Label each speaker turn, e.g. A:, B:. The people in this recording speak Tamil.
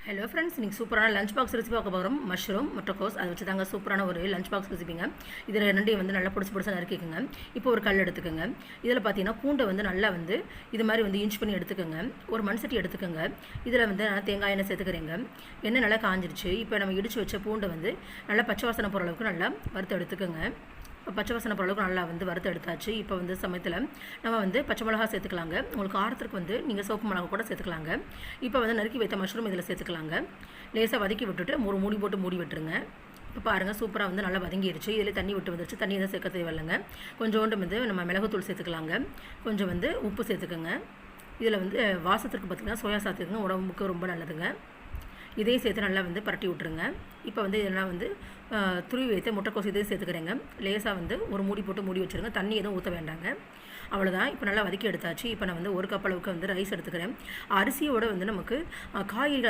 A: ஹலோ ஃப்ரெண்ட்ஸ், நீங்கள் சூப்பரான லஞ்ச் பாக்ஸ் ரெசிபி பார்க்க போகிறோம். மஷ்ரூம் முட்டைக்கோஸ் அதை வச்சு தாங்க சூப்பரான ஒரு லஞ்ச் பாக்ஸ் ரெசிபிங்க. இதில் ரெண்டையும் வந்து நல்லா பிடிச்சி நறுக்கிக்கோங்க. இப்போ ஒரு கல் எடுத்துக்கோங்க. இதில் பார்த்தீங்கன்னா பூண்டை வந்து நல்லா வந்து இது மாதிரி வந்து இன்ச் பண்ணி எடுத்துக்கோங்க. ஒரு மண் சட்டி எடுத்துக்கோங்க. இதில் வந்து நான் தேங்காய் எண்ணெய் சேர்த்துக்கிறேங்க. எண்ணெய் நல்லா காஞ்சிருச்சு. இப்போ நம்ம இடித்து வச்ச பூண்டை வந்து நல்லா பச்சை வாசனை போகிற அளவுக்கு நல்லா வறுத்து எடுத்துக்கோங்க. இப்போ பச்சை வாசனை போகிற அளவுக்கு நல்லா வந்து வறுத்து எடுத்தாச்சு. இப்போ வந்து சமயத்தில் நம்ம வந்து பச்சை மிளகா சேர்த்துக்கலாங்க. உங்களுக்கு காரத்துக்கு வந்து நீங்கள் சோப்பு மிளகா கூட சேர்த்துக்கலாங்க. இப்போ வந்து நறுக்கி வைத்த மஷ்ரூம் இதில் சேர்த்துக்கலாங்க. லேசாக வதக்கி விட்டுட்டு ஒரு மூடி போட்டு மூடி விட்டுருங்க. இப்போ பாருங்கள், சூப்பராக வந்து நல்லா வதங்கிடுச்சு. இதில் தண்ணி விட்டு வந்துருச்சு. தண்ணி எதுவும் சேர்க்க தேவையில்லைங்க. கொஞ்சோண்டு வந்து நம்ம மிளகுத்தூள் சேர்த்துக்கலாங்க. கொஞ்சம் வந்து உப்பு சேர்த்துக்கோங்க. இதில் வந்து வாசத்துக்கு பார்த்திங்கன்னா சோயா சாஸ் சேர்த்துக்கோங்க. உடம்புக்கு ரொம்ப நல்லதுங்க. இதையும் சேர்த்து நல்லா வந்து பரட்டி விட்டுருங்க. இப்போ வந்து இதெல்லாம் வந்து துருவி வைத்த முட்டைக்கோஸ் இதையும் சேர்த்துக்கிறேங்க. லேசாக வந்து ஒரு மூடி போட்டு மூடி வச்சுருங்க. தண்ணி எதுவும் ஊற்ற வேண்டாங்க. அவ்வளோதான். இப்போ நல்லா வதக்கி எடுத்தாச்சு. இப்போ நான் வந்து ஒரு கப் அளவுக்கு வந்து ரைஸ் எடுத்துக்கிறேன். அரிசியோடு வந்து நமக்கு காய்கறிகள்